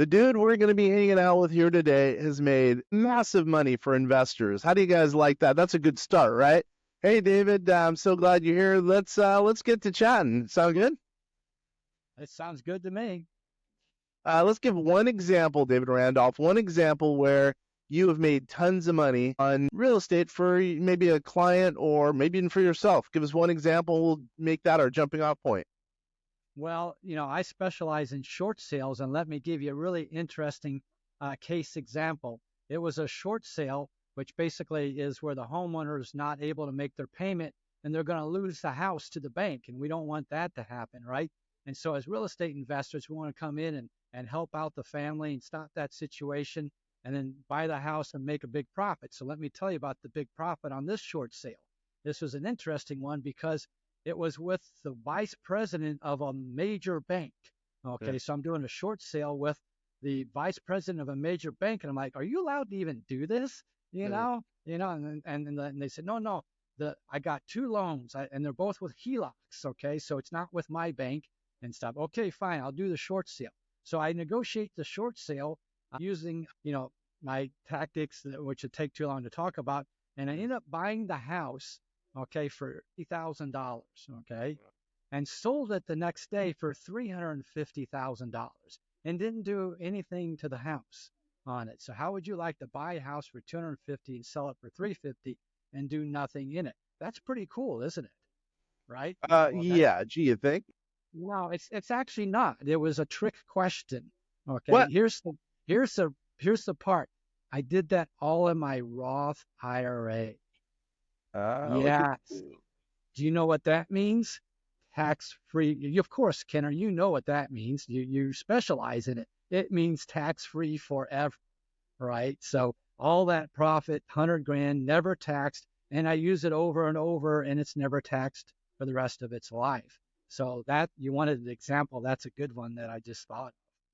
The dude we're going to be hanging out with here today has made massive money for investors. How do you guys like that? That's a good start, right? Hey, David, I'm so glad you're here. Let's get to chatting. Sound good? It sounds good to me. Let's give one example, David Randolph, one example where you have made tons of money on real estate for maybe a client or maybe even for yourself. Give us one example. We'll make that our jumping off point. Well, I specialize in short sales, and let me give you a really interesting case example. It was a short sale, which basically is where the homeowner is not able to make their payment and they're going to lose the house to the bank. And we don't want that to happen, right? And so as real estate investors, we want to come in and help out the family and stop that situation and then buy the house and make a big profit. So let me tell you about the big profit on this short sale. This was an interesting one because it was with the vice president of a major bank. Okay, Yeah. so I'm doing a short sale with the vice president of a major bank, and I'm like, "Are you allowed to even do this?" Yeah. And they said, "No. I got two loans, and they're both with HELOCs. Okay, so it's not with my bank and stuff. Okay, fine, I'll do the short sale." So I negotiate the short sale using my tactics, which would take too long to talk about, and I end up buying the house, okay, for $50,000, okay, and sold it the next day for $350,000 and didn't do anything to the house on it. So how would you like to buy a house for 250 and sell it for 350 and do nothing in it? That's pretty cool, isn't it? Right? Well, that Yeah. Gee, you think? no, it's actually not. It was a trick question. Okay, What? here's the part. I did that all in my Roth IRA. Look at Yes. you. Do you know what that means? Tax free. Of course, Kenner, you know what that means. You specialize in it. It means tax free forever, right? So all that profit, 100 grand, never taxed, and I use it over and over, and it's never taxed for the rest of its life. So that you wanted an example. That's a good one that I just thought.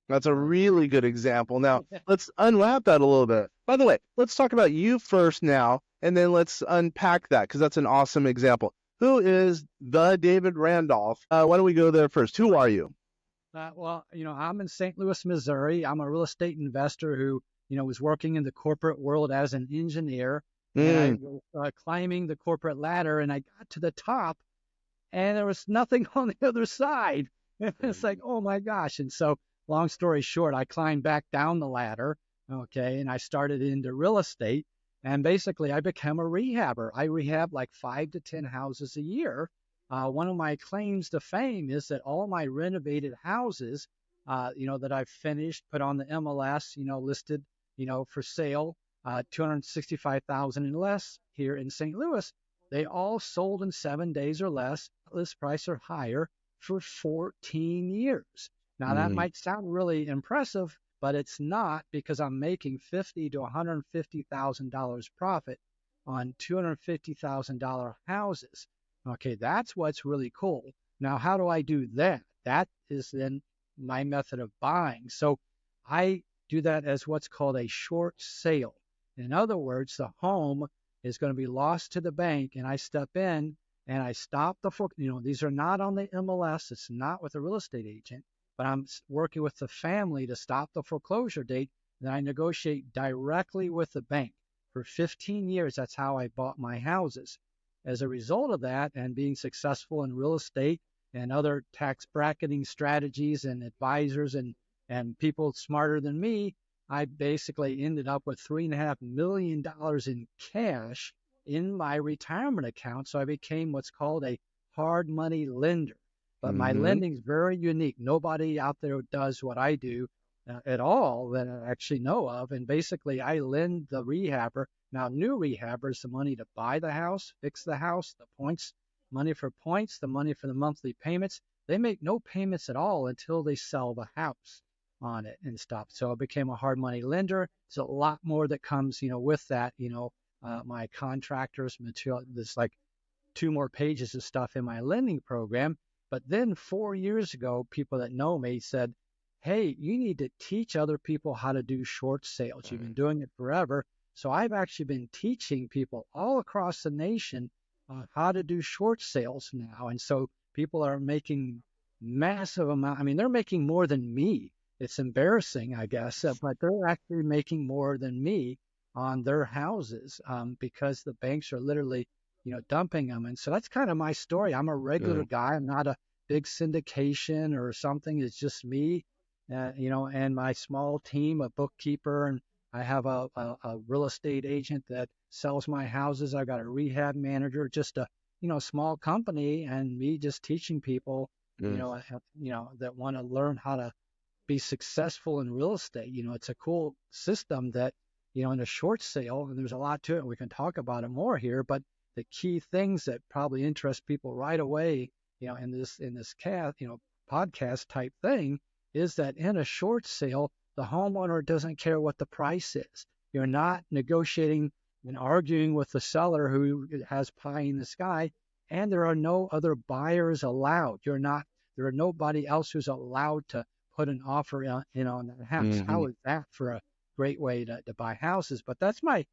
That's a really good example. Now, of. let's unwrap that a little bit. By the way, let's talk about you first now, and then let's unpack that because that's an awesome example. Who is the David Randolph? Why don't we go there first? Who are you? Well, I'm in St. Louis, Missouri. I'm a real estate investor who, was working in the corporate world as an engineer, and I Mm, was climbing the corporate ladder, and I got to the top, and there was nothing on the other side. It's like, oh my gosh! And so, long story short, I climbed back down the ladder, okay, and I started into real estate, and basically, I became a rehabber. I rehab like 5 to 10 houses a year. One of my claims to fame is that all my renovated houses, that I've finished, put on the MLS, listed, for sale, 265,000 and less here in St. Louis, they all sold in 7 days or less, list price or higher, for 14 years. Now that mm, might sound really impressive, but it's not because I'm making $50 to $150,000 profit on $250,000 houses. Okay, that's what's really cool. Now, how do I do that? That is then my method of buying. So I do that as what's called a short sale. In other words, the home is going to be lost to the bank, and I step in and I stop the these are not on the MLS. It's not with a real estate agent, but I'm working with the family to stop the foreclosure date. Then I negotiate directly with the bank. For 15 years, that's how I bought my houses. As a result of that and being successful in real estate and other tax bracketing strategies and advisors and people smarter than me, I basically ended up with $3.5 million in cash in my retirement account. So I became what's called a hard money lender. But my mm-hmm. lending is very unique. Nobody out there does what I do at all that I actually know of. And basically, I lend the rehabber. Now, new rehabbers, the money to buy the house, fix the house, the points, money for points, the money for the monthly payments. They make no payments at all until they sell the house on it and stuff. So I became a hard money lender. There's a lot more that comes, with that, my contractors material. There's like 2 more pages of stuff in my lending program. But then 4 years ago, people that know me said, hey, you need to teach other people how to do short sales. You've been doing it forever. So I've actually been teaching people all across the nation how to do short sales now. And so people are making massive amount. I mean, they're making more than me it's embarrassing, I guess, but they're actually making more than me on their houses because the banks are literally, dumping them. And so that's kind of my story. I'm a regular guy. I'm not a big syndication or something. It's just me, and my small team, a bookkeeper, and I have a real estate agent that sells my houses. I've got a rehab manager, just a small company, and me just teaching people, Mm. that want to learn how to be successful in real estate. It's a cool system that, in a short sale, and there's a lot to it. We can talk about it more here, but the key things that probably interest people right away, in this podcast type thing, is that in a short sale, the homeowner doesn't care what the price is. You're not negotiating and arguing with the seller who has pie in the sky, and there are no other buyers allowed. There are nobody else who's allowed to put an offer on that house. Mm-hmm. How is that for a great way to buy houses? But that's my,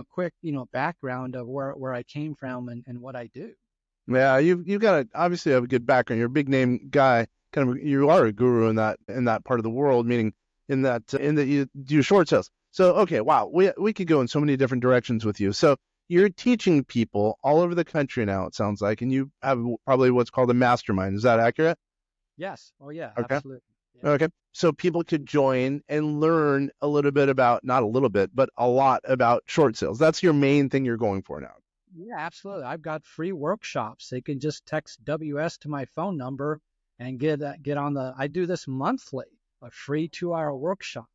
quick, background of where I came from and what I do. Yeah, you've got obviously have a good background. You're a big name guy. Kind of, you are a guru in that part of the world, meaning in that you do short sales. So okay, wow, we could go in so many different directions with you. So you're teaching people all over the country now, it sounds like, and you have probably what's called a mastermind. Is that accurate? Yes. Oh, yeah, Okay. absolutely. Yeah. Okay. So people could join and learn a little bit about, not a little bit, but a lot about short sales. That's your main thing you're going for now. Yeah, absolutely. I've got free workshops. They can just text WS to my phone number and get on the. I do this monthly, a free 2-hour workshop,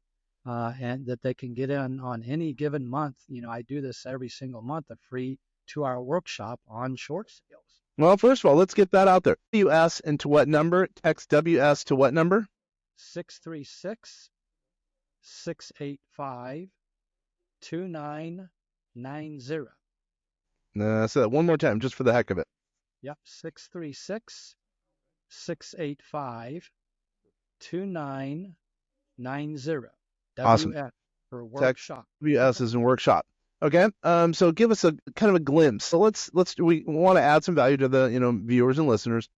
and that they can get in on any given month. I do this every single month, a free 2-hour workshop on short sales. Well, first of all, let's get that out there. WS and to what number? Text WS to what number? 636 685 2990. Say that one more time, just for the heck of it. Yep, 636 685 2990. Awesome. WF for Text workshop. WS is in workshop. Okay. So give us a kind of a glimpse. So we want to add some value to the viewers and listeners.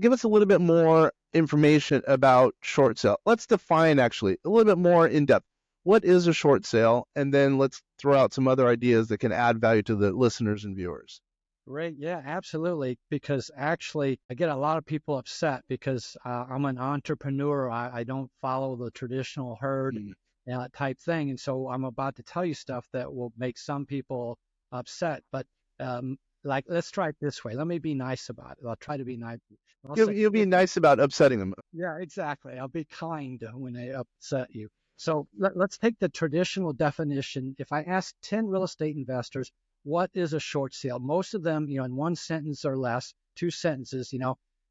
Give us a little bit more information about short sale. Let's define actually a little bit more in depth. What is a short sale? And then let's throw out some other ideas that can add value to the listeners and viewers. Right. Yeah, absolutely. Because actually, I get a lot of people upset because I'm an entrepreneur. I don't follow the traditional herd type thing. And so I'm about to tell you stuff that will make some people upset. But let's try it this way. Let me be nice about it. I'll try to be nice. You'll be nice about upsetting them. Yeah, exactly. I'll be kind when they upset you. So let's take the traditional definition. If I ask 10 real estate investors, what is a short sale? Most of them, in one sentence or less, 2 sentences,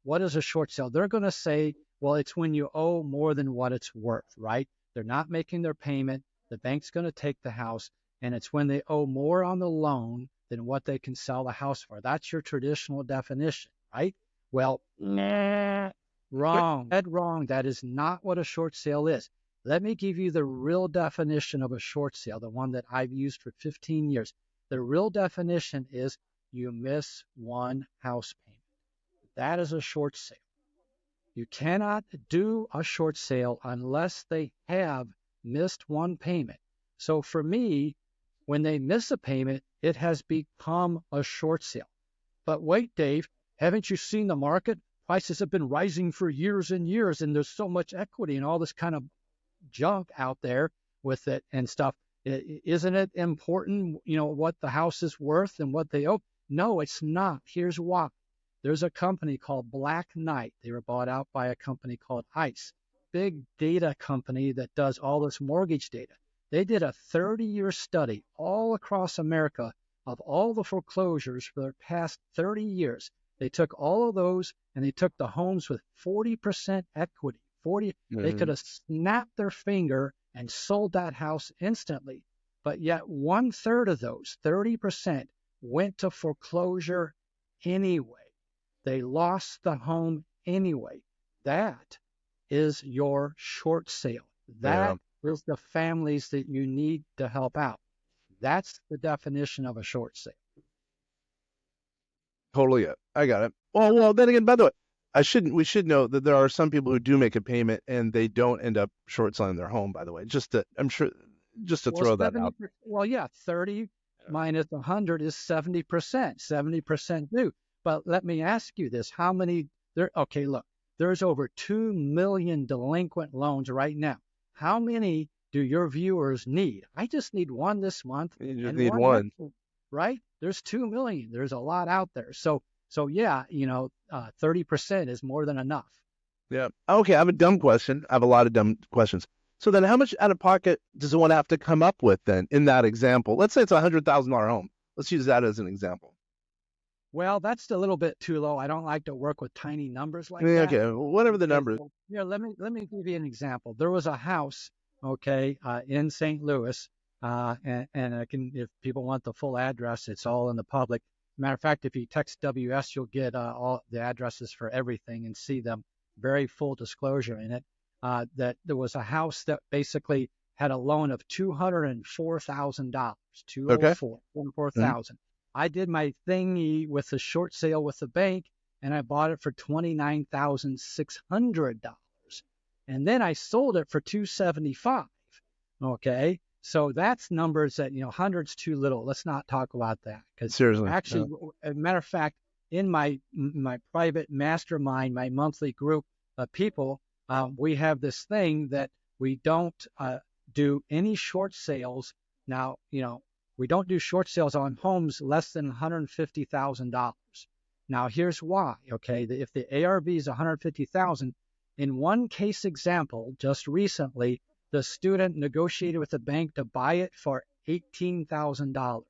what is a short sale? They're going to say, well, it's when you owe more than what it's worth, right? They're not making their payment. The bank's going to take the house, and it's when they owe more on the loan than what they can sell the house for. That's your traditional definition, right? Well, wrong. Dead wrong. That is not what a short sale is. Let me give you the real definition of a short sale, the one that I've used for 15 years. The real definition is you miss one house payment. That is a short sale. You cannot do a short sale unless they have missed one payment. So for me, when they miss a payment, it has become a short sale. But wait, Dave, haven't you seen the market? Prices have been rising for years and years, and there's so much equity and all this kind of junk out there with it and stuff. Isn't it important, what the house is worth and what they owe? No, it's not. Here's why. There's a company called Black Knight. They were bought out by a company called ICE, big data company that does all this mortgage data. They did a 30-year study all across America of all the foreclosures for the past 30 years. They took all of those and they took the homes with 40% equity. They could have snapped their finger and sold that house instantly. But yet 1/3 of those, 30%, went to foreclosure anyway. They lost the home anyway. That is your short sale. That is the families that you need to help out. That's the definition of a short sale. Totally it. I got it. Well, then again, by the way, we should note that there are some people who do make a payment and they don't end up short selling their home, by the way. I'm sure, just to Well, throw that 70, out. well, yeah, 30 Yeah. minus 100 is 70%, 70% due. But let me ask you this, how many there, okay, look, there's over 2 million delinquent loans right now. How many do your viewers need? I just need one this month You just and need one next one. month, right? There's 2 million. There's a lot out there. So yeah, 30% is more than enough. Yeah. Okay, I have a dumb question. I have a lot of dumb questions. So then how much out of pocket does one have to come up with then in that example? Let's say it's $100,000 home. Let's use that as an example. Well, that's a little bit too low. I don't like to work with tiny numbers like Yeah, that. okay, whatever the Okay, number is. so yeah, let me give you an example. There was a house, okay, in St. Louis, and I can, if people want the full address, it's all in the public. Matter of fact, if you text WS, you'll get all the addresses for everything and see them. Very full disclosure in it. That there was a house that basically had a loan of $204,000, Okay. 204,000. I did my thingy with the short sale with the bank, and I bought it for $29,600. And then I sold it for $275. Okay. So that's numbers that, hundreds too little. Let's not talk about that. Because Seriously. actually, as a matter of fact, in my private mastermind, my monthly group of people, we have this thing that we don't do any short sales. Now, we don't do short sales on homes less than $150,000. Now, here's why. Okay, if the ARV is $150,000, in one case example, just recently, the student negotiated with the bank to buy it for $18,000.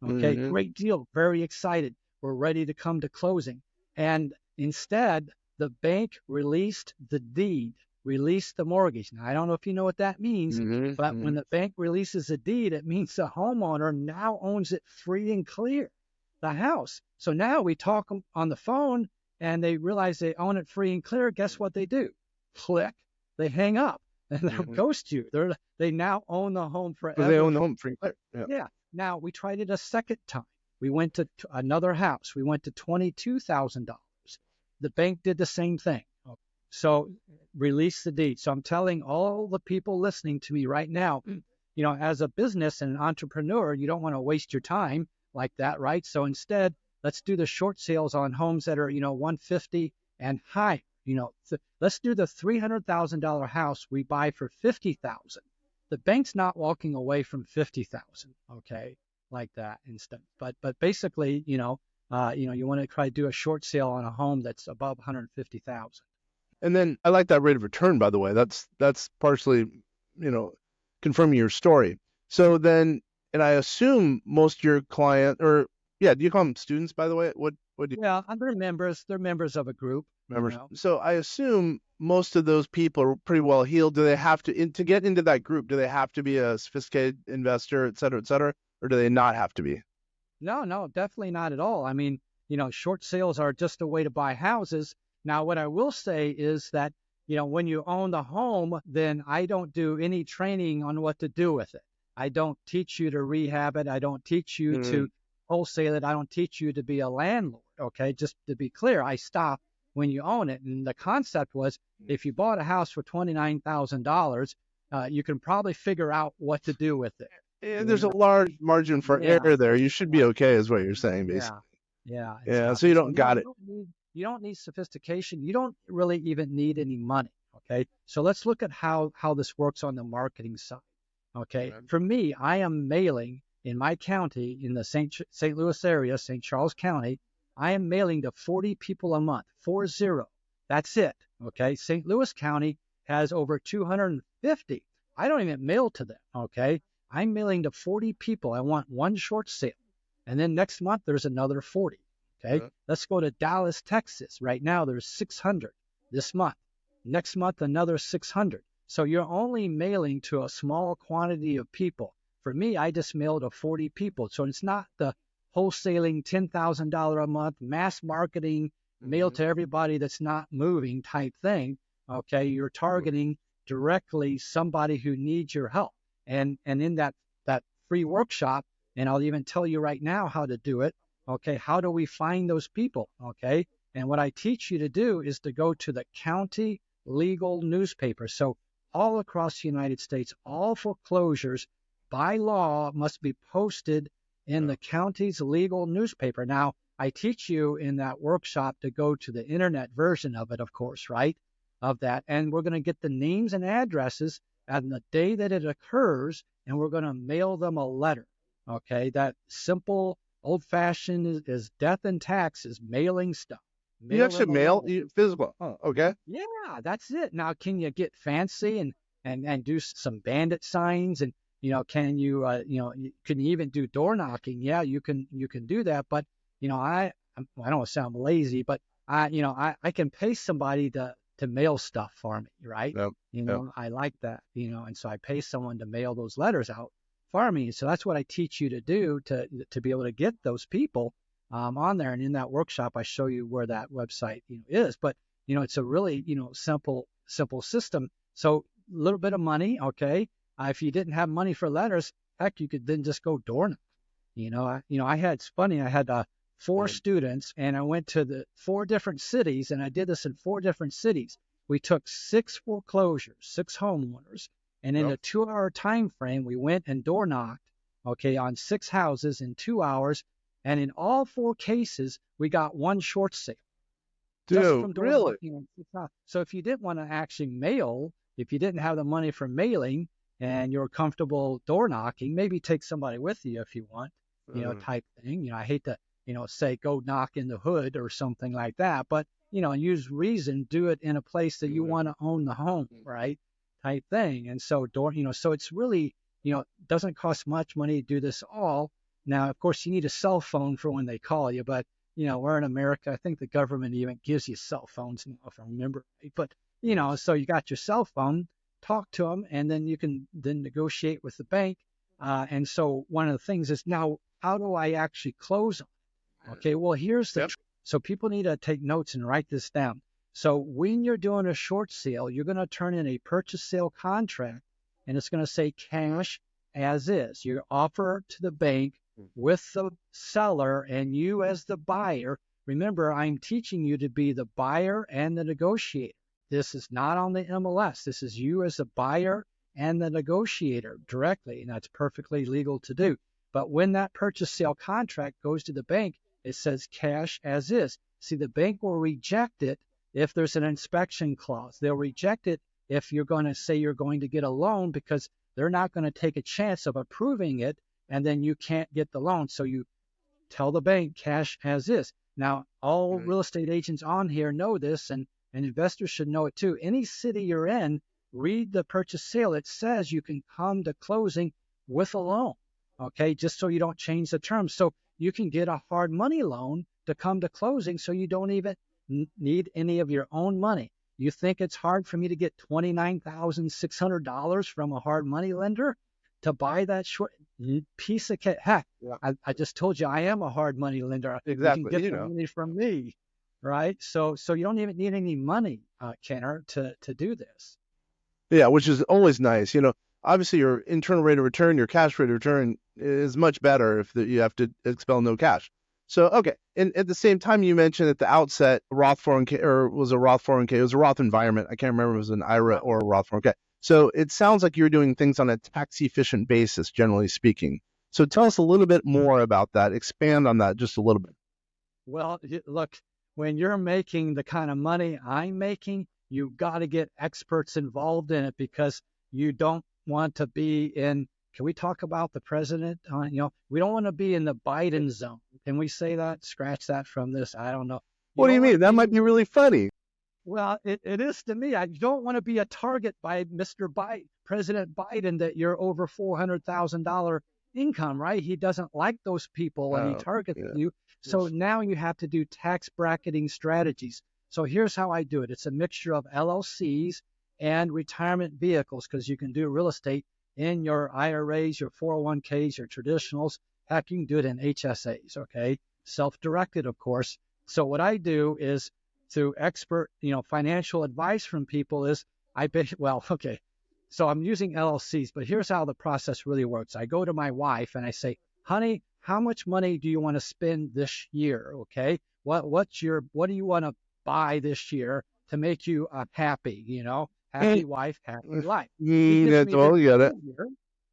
Okay, Mm-hmm. great deal. Very excited. We're ready to come to closing. And instead, the bank released the deed, released the mortgage. Now, I don't know if you know what that means, Mm-hmm. but Mm-hmm. when the bank releases a deed, it means the homeowner now owns it free and clear, the house. So now we talk on the phone and they realize they own it free and clear. Guess what they do? Click, they hang up and they Mm-hmm. ghost you. They now own the home Because they forever. own the home free. Yeah. Yeah. Now we tried it a second time. We went to another house. We went to $22,000. The bank did the same thing. So release the deed. So I'm telling all the people listening to me right now, as a business and an entrepreneur, you don't want to waste your time like that, right? So instead, let's do the short sales on homes that are, 150 and high. Let's do the $300,000 house we buy for 50,000. The bank's not walking away from 50,000, okay, like that instead. But basically, you want to try to do a short sale on a home that's above 150,000. And then I like that rate of return, by the way. That's partially, confirming your story. So then, and I assume most of your client, or yeah, do you call them students, by the way? What do you Yeah, and they're members. They're members of a group. members? So I assume most of those people are pretty well heeled. Do they have to get into that group? Do they have to be a sophisticated investor, et cetera, or do they not have to be? No, definitely not at all. I mean, short sales are just a way to buy houses. Now, what I will say is that, when you own the home, then I don't do any training on what to do with it. I don't teach you to rehab it. I don't teach you Mm, to wholesale it. I don't teach you to be a landlord. Okay. Just to be clear, I stop when you own it. And the concept was if you bought a house for $29,000, you can probably figure out what to do with it. and You there's a know? large margin for Yeah. error there. You should be Yeah. okay, is what you're saying, basically. Yeah, yeah, Yeah. So exactly. you So don't no, got you it. don't need sophistication. You don't really even need any money. Okay. So let's look at how this works on the marketing side. Okay. Okay. For me, I am mailing in my county in the St. Louis area, St. Charles County. I am mailing to 40 people a month, 40. That's it. Okay. St. Louis County has over 250. I don't even mail to them. Okay. I'm mailing to 40 people. I want one short sale. And then next month, there's another 40. Okay. Yeah. Let's go to Dallas, Texas. Right now, there's 600 this month. Next month, another 600. So you're only mailing to a small quantity of people. For me, I just mail to 40 people. So it's not the wholesaling $10,000 a month, mass marketing, mail Mhm. to everybody that's not moving type thing. Okay. You're targeting directly somebody who needs your help. And in that free workshop, and I'll even tell you right now how to do it. Okay, how do we find those people? Okay, And what I teach you to do is to go to the county legal newspaper. So all across the United States, all foreclosures by law must be posted in the county's legal newspaper. Now, I teach you in that workshop to go to the internet version of it, of course, right? Of that. And we're going to get the names and addresses and the day that it occurs, and we're going to mail them a letter. Okay. That simple, old fashioned is death and taxes, mailing stuff. You actually mail physical. Oh, okay. Yeah, that's it. Now, can you get fancy and do some bandit signs and can you can you even do door knocking? Yeah, you can do that. But I don't want to sound lazy, but I can pay somebody to mail stuff for me, right? Yep. I like that, and so I pay someone to mail those letters out for me. So that's what I teach you to do to be able to get those people on there. And in that workshop, I show you where that website is. But it's a really simple system. So a little bit of money, okay. If you didn't have money for letters, heck, you could then just go door knock. It's funny. I had 4 students, and I went to the 4 different cities, and I did this in 4 different cities. We took 6 foreclosures, 6 homeowners, and in a 2-hour time frame, we went and door knocked, okay, on 6 houses in 2 hours. And in all 4 cases, we got 1 short sale. Dude, really? So if you didn't want to actually mail, if you didn't have the money for mailing and you're comfortable door knocking, maybe take somebody with you if you want, type thing. I hate to, say go knock in the hood or something like that, but, use reason, do it in a place that you want to own the home, right? Type thing. And so so it's really, doesn't cost much money to do this all. Now, of course, you need a cell phone for when they call you, but, we're in America. I think the government even gives you cell phones now, if I remember right. But, so you got your cell phone, talk to them, and then you can then negotiate with the bank. And so one of the things is now, how do I actually close them? Okay, well, here's the so people need to take notes and write this down. So when you're doing a short sale, you're going to turn in a purchase sale contract, and it's going to say cash as is. You offer to the bank with the seller and you as the buyer. Remember, I'm teaching you to be the buyer and the negotiator. This is not on the MLS. This is you as the buyer and the negotiator directly, and that's perfectly legal to do. But when that purchase sale contract goes to the bank, it says cash as is. See, the bank will reject it if there's an inspection clause. They'll reject it if you're going to say you're going to get a loan, because they're not going to take a chance of approving it, and then you can't get the loan. So you tell the bank cash as is. Now, all real estate agents on here know this, and investors should know it too. Any city you're in, read the purchase sale. It says you can come to closing with a loan, okay, just so you don't change the terms. So you can get a hard money loan to come to closing, so you don't even need any of your own money. You think it's hard for me to get $29,600 from a hard money lender to buy that short piece of cake? Heck, I just told you I am a hard money lender. Exactly. You can get the money from me, right? So you don't even need any money, Kenner, to do this. Yeah, which is always nice. Obviously your internal rate of return, your cash rate of return is much better if you have to expel no cash. So, okay. And at the same time, you mentioned at the outset, Roth 401k, or was a Roth 401k? It was a Roth environment. I can't remember if it was an IRA or a Roth 401k. So it sounds like you're doing things on a tax efficient basis, generally speaking. So tell us a little bit more about that. Expand on that just a little bit. Well, look, when you're making the kind of money I'm making, you've got to get experts involved in it, because you don't want to be in. Can we talk about the president? We don't want to be in the Biden zone. Can we say that? Scratch that from this. I don't know. What do you mean? That might be really funny. Well, it is to me. I don't want to be a target by Mr. President Biden, that you're over $400,000 income, right? He doesn't like those people, and he targets you. So now you have to do tax bracketing strategies. So here's how I do it. It's a mixture of LLCs and retirement vehicles, because you can do real estate in your IRAs, your 401ks, your traditionals. Heck, you can do it in HSAs, okay? Self-directed, of course. So what I do is, through expert, financial advice from people, is so I'm using LLCs, but here's how the process really works. I go to my wife and I say, honey, how much money do you want to spend this year? Okay. what do you want to buy this year to make you happy? Eh, Happy wife, happy life. She mm, gives yeah, me this totally get it. figure.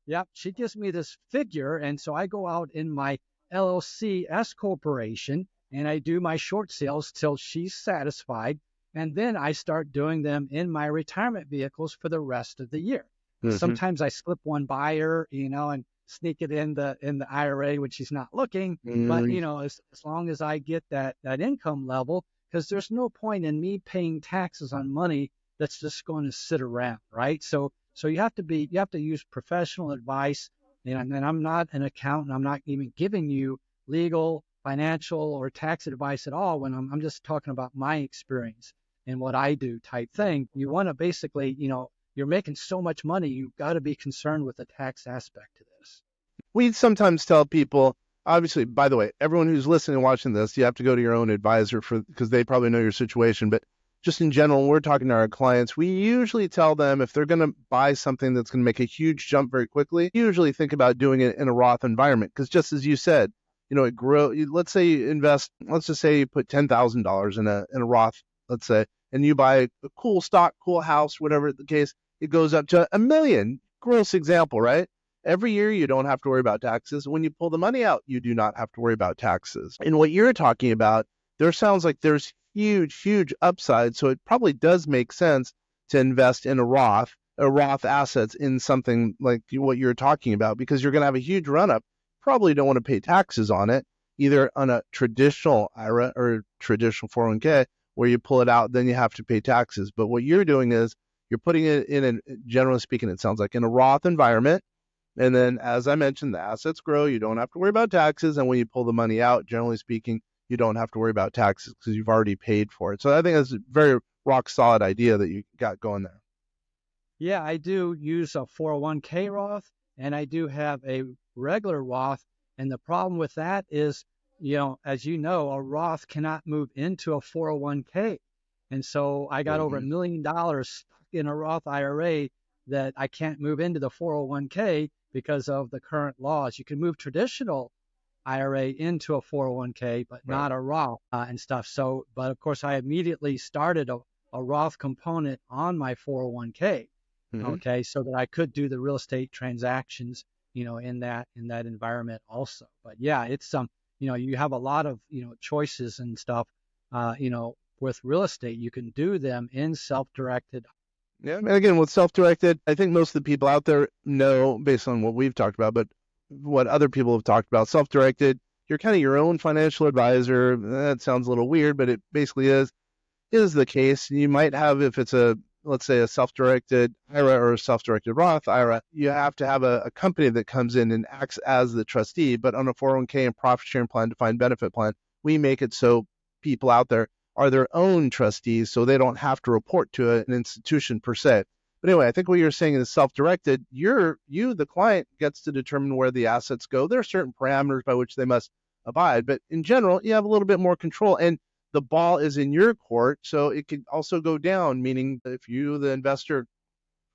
Yep, she gives me this figure, and so I go out in my LLC S corporation and I do my short sales till she's satisfied, and then I start doing them in my retirement vehicles for the rest of the year. Hmm. Sometimes I slip one by her, and sneak it in the IRA when she's not looking. But Mm, as long as I get that income level, because there's no point in me paying taxes on money that's just going to sit around, right? So you have to use professional advice. And I'm not an accountant. I'm not even giving you legal, financial, or tax advice at all. When I'm just talking about my experience and what I do type thing. You want to basically, you're making so much money, you've got to be concerned with the tax aspect to this. we sometimes tell people, obviously, by the way, everyone who's listening and watching this, you have to go to your own advisor because they probably know your situation. But just in general, when we're talking to our clients, we usually tell them if they're going to buy something that's going to make a huge jump very quickly, usually think about doing it in a Roth environment. Because just as you said, it grow. Let's say you invest. Let's just say you put $10,000 in a Roth, let's say, and you buy a cool stock, cool house, whatever the case. It goes up to $1 million. Gross example, right? Every year, you don't have to worry about taxes. When you pull the money out, you do not have to worry about taxes. And what you're talking about, there sounds like there's huge, huge upside. So it probably does make sense to invest in a Roth assets in something like what you're talking about, because you're going to have a huge run up. Probably don't want to pay taxes on it, either on a traditional IRA or traditional 401k, where you pull it out, then you have to pay taxes. But what you're doing is you're putting it in, generally speaking, it sounds like in a Roth environment, and then, as I mentioned, the assets grow. You don't have to worry about taxes. And when you pull the money out, generally speaking, you don't have to worry about taxes because you've already paid for it. So I think that's a very rock solid idea that you got going there. Yeah, I do use a 401k Roth and I do have a regular Roth. And the problem with that is, as you know, a Roth cannot move into a 401k. And so I got over $1 million stuck in a Roth IRA that I can't move into the 401k because of the current laws. You can move traditional IRA into a 401k, but Right. not a Roth and stuff. So, but of course, I immediately started a Roth component on my 401k. Mm-hmm. Okay, so that I could do the real estate transactions, in that environment also. But yeah, it's you have a lot of choices and stuff, with real estate. You can do them in self-directed. Yeah. And again, with self-directed, I think most of the people out there know based on what we've talked about, but what other people have talked about, self-directed, you're kind of your own financial advisor. That sounds a little weird, but it basically is the case. You might have, if it's let's say, a self-directed IRA or a self-directed Roth IRA, you have to have a company that comes in and acts as the trustee. But on a 401k and profit sharing plan, defined benefit plan, we make it so people out there are their own trustees, so they don't have to report to an institution per se. But anyway, I think what you're saying is self-directed. The client, gets to determine where the assets go. There are certain parameters by which they must abide, but in general, you have a little bit more control. And the ball is in your court, so it could also go down, meaning if you, the investor,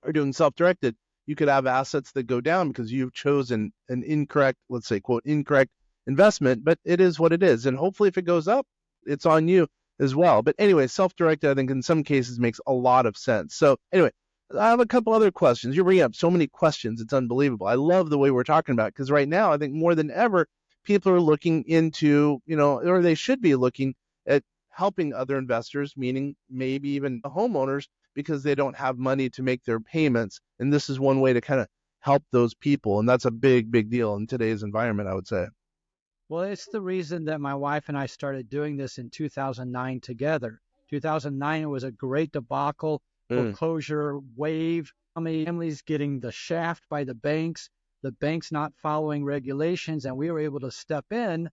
are doing self-directed, you could have assets that go down because you've chosen an incorrect, let's say, quote, incorrect investment, but it is what it is. And hopefully if it goes up, it's on you as well. But anyway, self-directed, I think in some cases makes a lot of sense. So anyway, I have a couple other questions. You're bringing up so many questions. It's unbelievable. I love the way we're talking about it because right now, I think more than ever, people are looking into, or they should be looking at helping other investors, meaning maybe even homeowners, because they don't have money to make their payments. And this is one way to kind of help those people. And that's a big, big deal in today's environment, I would say. Well, it's the reason that my wife and I started doing this in 2009 together. 2009 was a great debacle, Mm, foreclosure wave, families getting the shaft by the banks not following regulations, and we were able to step in,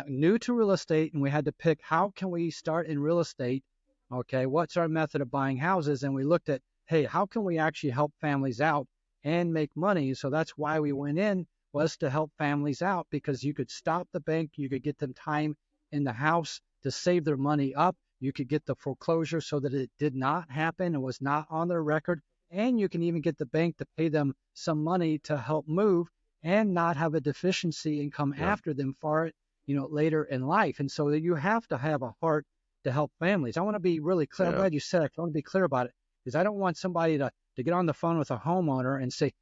new to real estate, and we had to pick how can we start in real estate. Okay, what's our method of buying houses? And we looked at, hey, how can we actually help families out and make money? So that's why we went in, was to help families out, because you could stop the bank, you could get them time in the house to save their money up, you could get the foreclosure so that it did not happen and was not on their record, and you can even get the bank to pay them some money to help move and not have a deficiency and come yeah. after them for it later in life. And so you have to have a heart to help families. I want to be really clear. I'm Yeah. glad you said it. I want to be clear about it because I don't want somebody to get on the phone with a homeowner and say,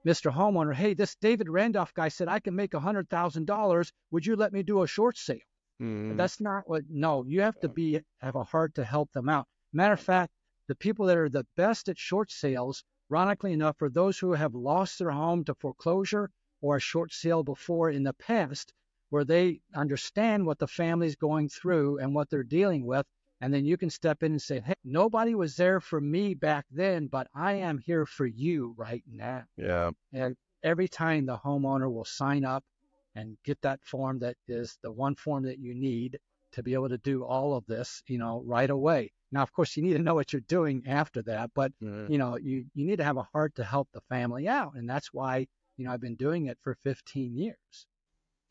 Mr. Homeowner, hey, this David Randolph guy said I can make $100,000. Would you let me do a short sale? Mm-hmm. That's not what, no, you have to have a heart to help them out. Matter of fact, the people that are the best at short sales, ironically enough, are those who have lost their home to foreclosure or a short sale before in the past, where they understand what the family's going through and what they're dealing with. And then you can step in and say, hey, nobody was there for me back then, but I am here for you right now. Yeah. And every time the homeowner will sign up and get that form that is the one form that you need to be able to do all of this, right away. Now, of course, you need to know what you're doing after that, but Mm-hmm. you need to have a heart to help the family out. And that's why, I've been doing it for 15 years.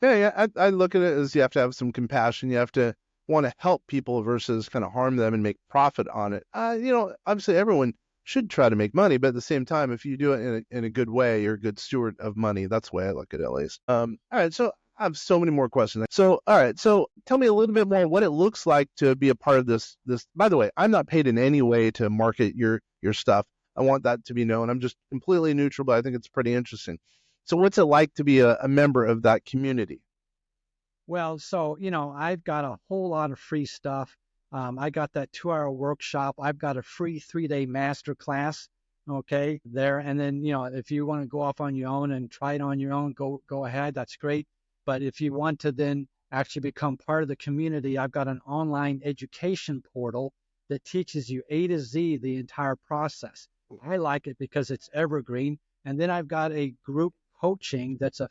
Yeah, yeah. I look at it as you have to have some compassion. You have to want to help people versus kind of harm them and make profit on it. Obviously everyone should try to make money, but at the same time, if you do it in a good way, you're a good steward of money. That's the way I look at it, at least. All right. So I have so many more questions. So, all right. So tell me a little bit more what it looks like to be a part of this. By the way, I'm not paid in any way to market your stuff. I want that to be known. I'm just completely neutral, but I think it's pretty interesting. So what's it like to be a member of that community? Well, so, I've got a whole lot of free stuff. I got that 2-hour workshop. I've got a free 3-day master class. Okay, there. And then, if you want to go off on your own and try it on your own, go ahead. That's great. But if you want to then actually become part of the community, I've got an online education portal that teaches you A to Z the entire process. I like it because it's evergreen. And then I've got a group coaching that's a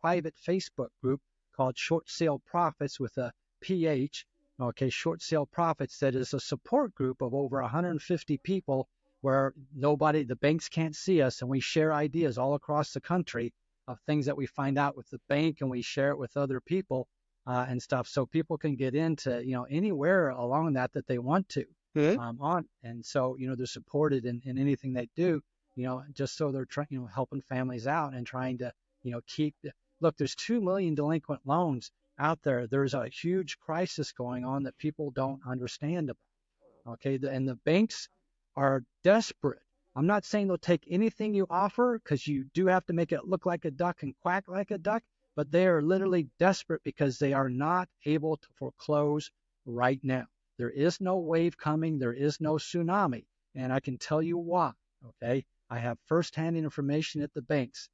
private Facebook group called Short Sale Profits with a PH. Okay, Short Sale Profits, that is a support group of over 150 people where the banks can't see us, and we share ideas all across the country of things that we find out with the bank, and we share it with other people and stuff, so people can get into anywhere along that they want to Hmm. and so they're supported in anything they do, just so they're trying helping families out and trying to keep. Look, there's 2 million delinquent loans out there. There's a huge crisis going on that people don't understand about. Okay, and the banks are desperate. I'm not saying they'll take anything you offer because you do have to make it look like a duck and quack like a duck, but they are literally desperate because they are not able to foreclose right now. There is no wave coming. There is no tsunami. And I can tell you why. Okay, I have firsthand information at the banks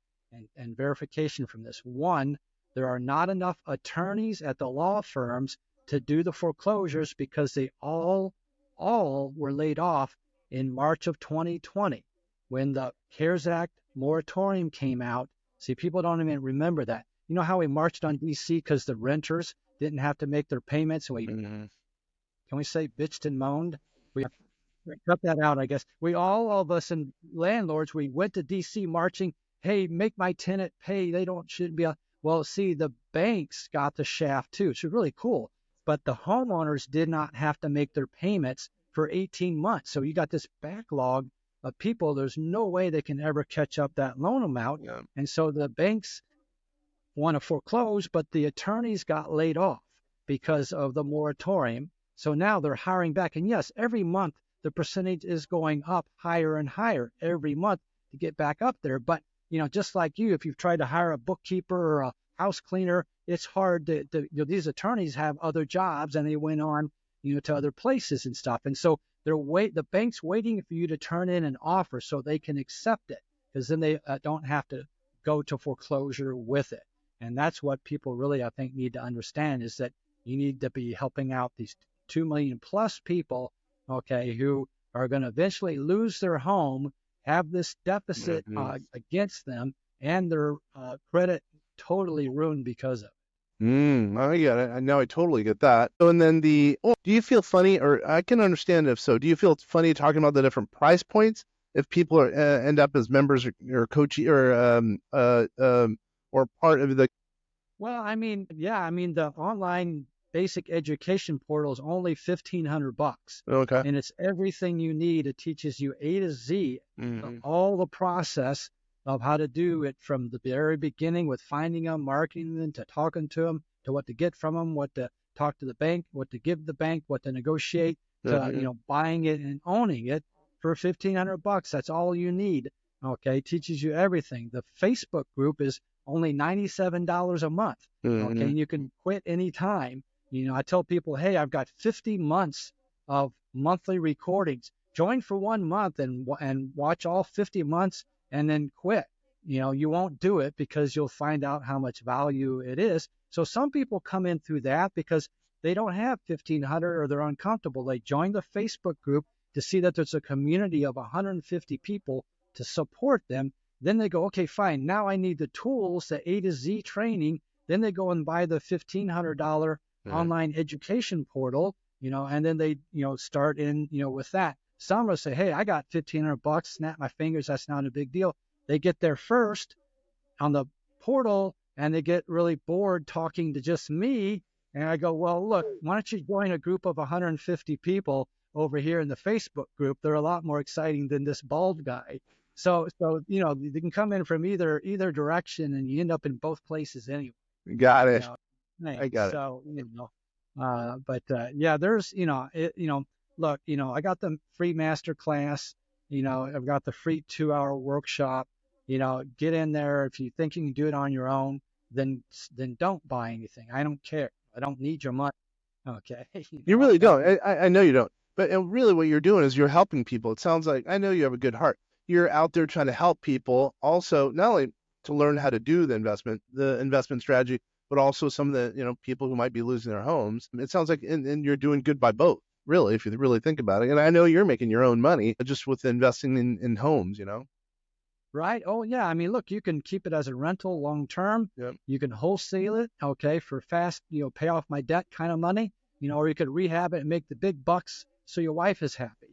and verification from this. One, there are not enough attorneys at the law firms to do the foreclosures because they all were laid off in March of 2020 when the CARES Act moratorium came out. See, people don't even remember that. You know how we marched on DC because the renters didn't have to make their payments, and Mm-hmm. can we say bitched and moaned? We cut that out, I guess. All of us and landlords, we went to DC marching. Hey, make my tenant pay. They shouldn't be. Well, see, the banks got the shaft too. It's really cool. But the homeowners did not have to make their payments for 18 months. So you got this backlog of people. There's no way they can ever catch up that loan amount. Yeah. And so the banks want to foreclose, but the attorneys got laid off because of the moratorium. So now they're hiring back. And yes, every month the percentage is going up higher and higher every month to get back up there. But, just like you, if you've tried to hire a bookkeeper or a house cleaner, it's hard these attorneys have other jobs and they went on, to other places and stuff. And so the bank's waiting for you to turn in an offer so they can accept it because then they don't have to go to foreclosure with it. And that's what people really, I think, need to understand is that you need to be helping out these 2 million plus people, okay, who are going to eventually lose their home, have this deficit Mm-hmm. against them, and their credit totally ruined because of it. I get it. I know I totally get that. So, and then do you feel funny, or I can understand if so, do you feel it's funny talking about the different price points if people are end up as members or coachee or part of the. Well, I mean, yeah, I mean, the online basic education portal is only $1,500, Okay. and it's everything you need. It teaches you A to Z, Mm-hmm. all the process of how to do it from the very beginning with finding them, marketing them, to talking to them, to what to get from them, what to talk to the bank, what to give the bank, what to negotiate, to buying it and owning it for $1,500. That's all you need. Okay, teaches you everything. The Facebook group is only $97 a month. Okay, and you can quit anytime. I tell people, hey, I've got 50 months of monthly recordings. Join for 1 month and watch all 50 months and then quit. You won't do it because you'll find out how much value it is. So some people come in through that because they don't have 1,500 or they're uncomfortable. They join the Facebook group to see that there's a community of 150 people to support them. Then they go, okay, fine. Now I need the tools, the A to Z training. Then they go and buy the $1,500 online education portal, and then they, start in, with that. Some will say, hey, I got $1,500, snap my fingers. That's not a big deal. They get there first on the portal and they get really bored talking to just me. And I go, well, look, why don't you join a group of 150 people over here in the Facebook group? They're a lot more exciting than this bald guy. So you can come in from either direction and you end up in both places anyway. Got it. I got it. So, yeah, there's, look, I got the free master class, I've got the free 2-hour workshop, get in there. If you think you can do it on your own, then don't buy anything. I don't care. I don't need your money. Okay. You really don't. I know you don't. But really what you're doing is you're helping people. It sounds like, I know you have a good heart. You're out there trying to help people also, not only to learn how to do the investment strategy, but also some of the, people who might be losing their homes. It sounds like, and you're doing good by both, really, if you really think about it. And I know you're making your own money just with investing in homes, Right. Oh, yeah. I mean, look, you can keep it as a rental long term. Yep. You can wholesale it, okay, for fast, pay off my debt kind of money, or you could rehab it and make the big bucks so your wife is happy,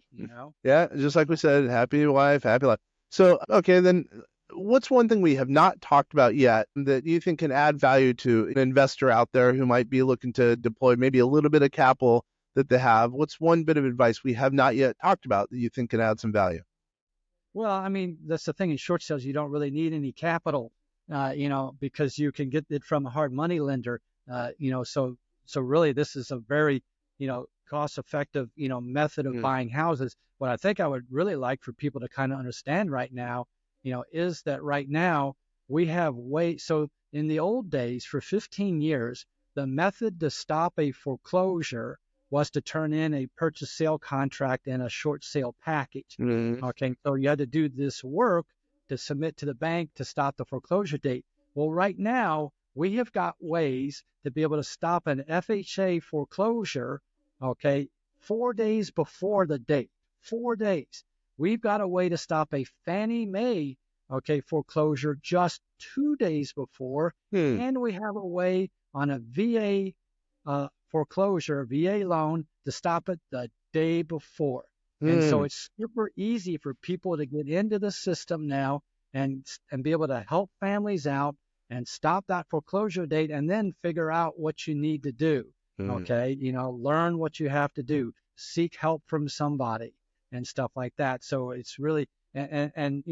Yeah, just like we said, happy wife, happy life. So, okay, then what's one thing we have not talked about yet that you think can add value to an investor out there who might be looking to deploy maybe a little bit of capital that they have? What's one bit of advice we have not yet talked about that you think can add some value? Well, I mean, that's the thing in short sales. You don't really need any capital, because you can get it from a hard money lender. So really this is a very, cost-effective, method of buying houses. What I think I would really like for people to kind of understand right now, is that right now we have so in the old days for 15 years, the method to stop a foreclosure was to turn in a purchase sale contract and a short sale package. Okay, so you had to do this work to submit to the bank to stop the foreclosure date. Well, right now we have got ways to be able to stop an FHA foreclosure, okay, 4 days before the date. 4 days. We've got a way to stop a Fannie Mae, okay, foreclosure just 2 days before, and we have a way on a VA foreclosure, VA loan, to stop it the day before. And so it's super easy for people to get into the system now and be able to help families out and stop that foreclosure date and then figure out what you need to do. Okay, learn what you have to do, seek help from somebody and stuff like that. So it's really, and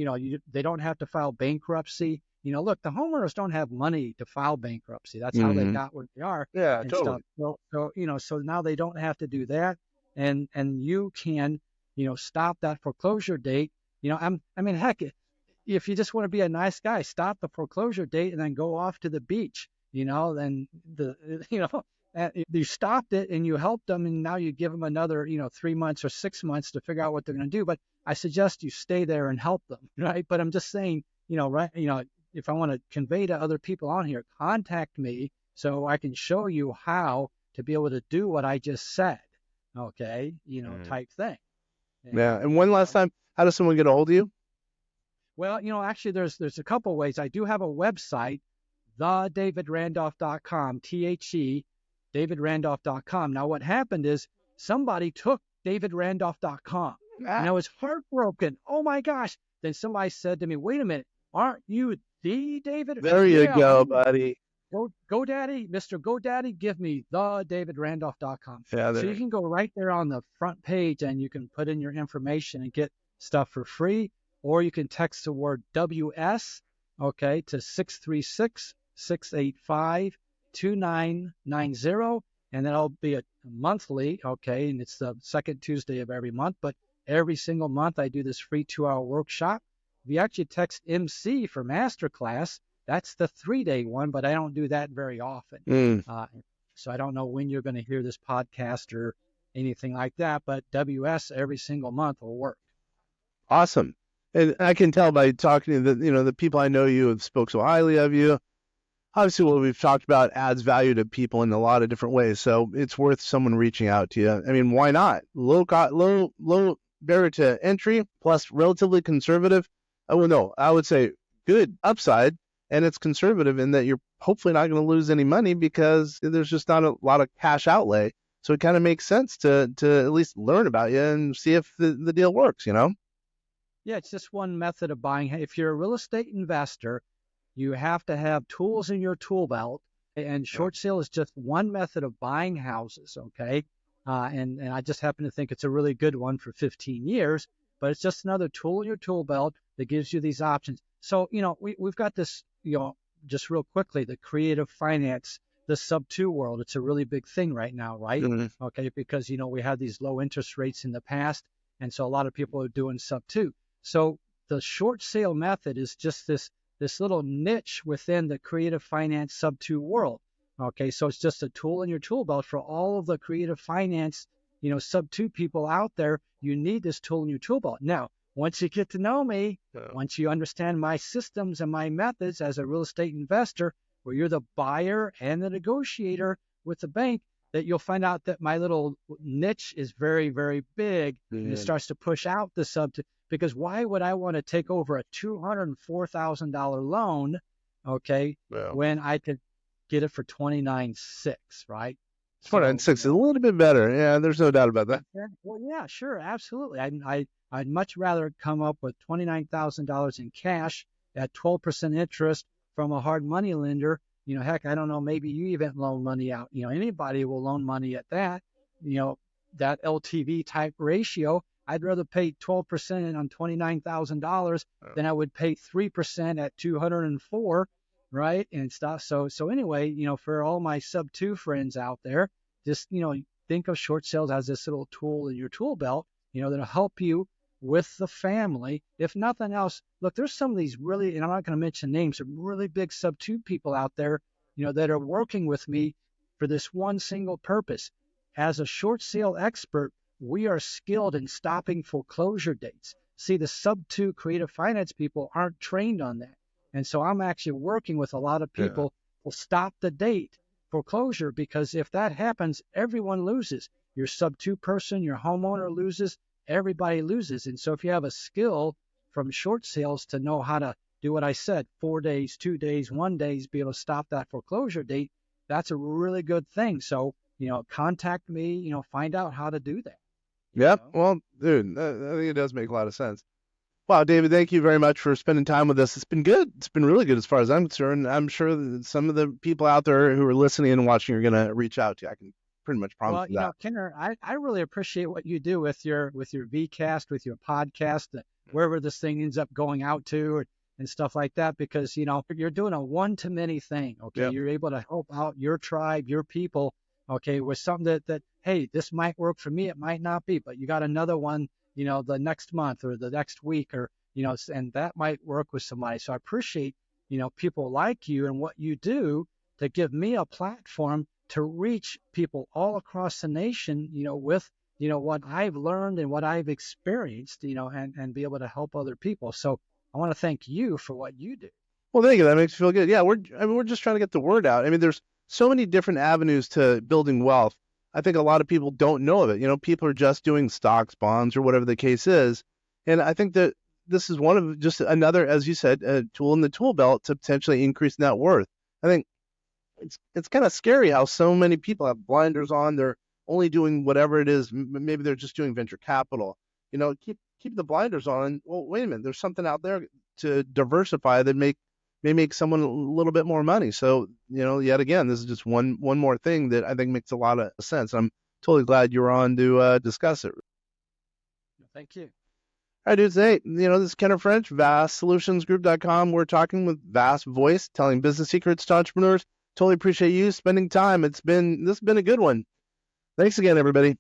they don't have to file bankruptcy. Look, the homeowners don't have money to file bankruptcy. That's how they got where they are. Yeah, and totally. Stuff. So now they don't have to do that, and you can, stop that foreclosure date. I mean, heck, if you just want to be a nice guy, stop the foreclosure date and then go off to the beach. Then you stopped it and you helped them, and now you give them another, 3 months or 6 months to figure out what they're going to do. But I suggest you stay there and help them, right? But I'm just saying, right, if I want to convey to other people on here, contact me so I can show you how to be able to do what I just said. Okay, type thing. Yeah. And one last time, how does someone get a hold of you? Well, actually there's a couple ways. I do have a website, thedavidrandolph.com, THE, davidrandolph.com. Now what happened is somebody took davidrandolph.com and I was heartbroken. Oh my gosh. Then somebody said to me, wait a minute, aren't you the David? There you go, buddy. GoDaddy, Mr. GoDaddy, give me thedavidrandolph.com. Yeah, so you can go right there on the front page and you can put in your information and get stuff for free, or you can text the word WS, okay, to 636-685 2990, and that'll be a monthly, okay, and it's the second Tuesday of every month, but every single month I do this free 2-hour workshop. If you actually text MC for masterclass, that's the 3-day one, but I don't do that very often. Mm. So I don't know when you're going to hear this podcast or anything like that, but WS every single month will work. Awesome. And I can tell by talking to the people I know you have spoke so highly of you. Obviously, what we've talked about adds value to people in a lot of different ways. So it's worth someone reaching out to you. I mean, why not? Low barrier to entry, plus relatively conservative. Oh, no, I would say good upside, and it's conservative in that you're hopefully not going to lose any money because there's just not a lot of cash outlay. So it kind of makes sense to at least learn about you and see if the deal works, Yeah, it's just one method of buying. If you're a real estate investor, you have to have tools in your tool belt, and short sale is just one method of buying houses, okay? And I just happen to think it's a really good one for 15 years, but it's just another tool in your tool belt that gives you these options. So, we've got this, just real quickly, the creative finance, the sub-2 world. It's a really big thing right now, right? Mm-hmm. Okay, because, we had these low interest rates in the past, and so a lot of people are doing sub-2. So the short sale method is just this little niche within the creative finance sub-2 world. Okay, so it's just a tool in your tool belt for all of the creative finance, sub-2 people out there. You need this tool in your tool belt. Now, once you get to know me, once you understand my systems and my methods as a real estate investor, where you're the buyer and the negotiator with the bank, that you'll find out that my little niche is very, very big, and it starts to push out the sub-2. Because why would I want to take over a $204,000 loan, okay, when I could get it for $29,600, right? $29,600 is a little bit better. Yeah, there's no doubt about that. Well, yeah, sure, absolutely. I'd much rather come up with $29,000 in cash at 12% interest from a hard money lender. Heck, I don't know, maybe you even loan money out. Anybody will loan money at that, that LTV type ratio. I'd rather pay 12% on $29,000 than I would pay 3% at 204, right? And stuff. So anyway, for all my sub-2 friends out there, just, think of short sales as this little tool in your tool belt, that'll help you with the family. If nothing else, look, there's some of these really, and I'm not going to mention names, some really big sub-2 people out there, that are working with me for this one single purpose. As a short sale expert, we are skilled in stopping foreclosure dates. See, the sub-2 creative finance people aren't trained on that. And so I'm actually working with a lot of people to stop the date foreclosure, because if that happens, everyone loses. Your sub-2 person, your homeowner loses, everybody loses. And so if you have a skill from short sales to know how to do what I said, 4 days, 2 days, 1 day, be able to stop that foreclosure date, that's a really good thing. So, contact me, find out how to do that. Yep. Well, dude, I think it does make a lot of sense. Wow, David, thank you very much for spending time with us. It's been good. It's been really good as far as I'm concerned. I'm sure that some of the people out there who are listening and watching are going to reach out to you. I can pretty much promise you that. Kenner, I really appreciate what you do with your VCast, with your podcast, wherever this thing ends up going out to and stuff like that, because, you're doing a one-to-many thing, okay? Yep. You're able to help out your tribe, your people, okay, with something that, hey, this might work for me, it might not be, but you got another one, the next month or the next week, or, and that might work with somebody. So I appreciate, people like you and what you do to give me a platform to reach people all across the nation, with, what I've learned and what I've experienced, and be able to help other people. So I want to thank you for what you do. Well, thank you. That makes me feel good. Yeah, we're just trying to get the word out. I mean, there's so many different avenues to building wealth. I think a lot of people don't know of it. People are just doing stocks, bonds, or whatever the case is. And I think that this is one of just another, as you said, a tool in the tool belt to potentially increase net worth. I think it's kind of scary how so many people have blinders on. They're only doing whatever it is. Maybe they're just doing venture capital. Keep the blinders on. Well, wait a minute. There's something out there to diversify that may make someone a little bit more money. So, yet again, this is just one more thing that I think makes a lot of sense. I'm totally glad you were on to discuss it. Thank you. All right, dudes. Hey, this is Kenner French, vastsolutionsgroup.com. We're talking with Vast Voice, telling business secrets to entrepreneurs. Totally appreciate you spending time. This has been a good one. Thanks again, everybody.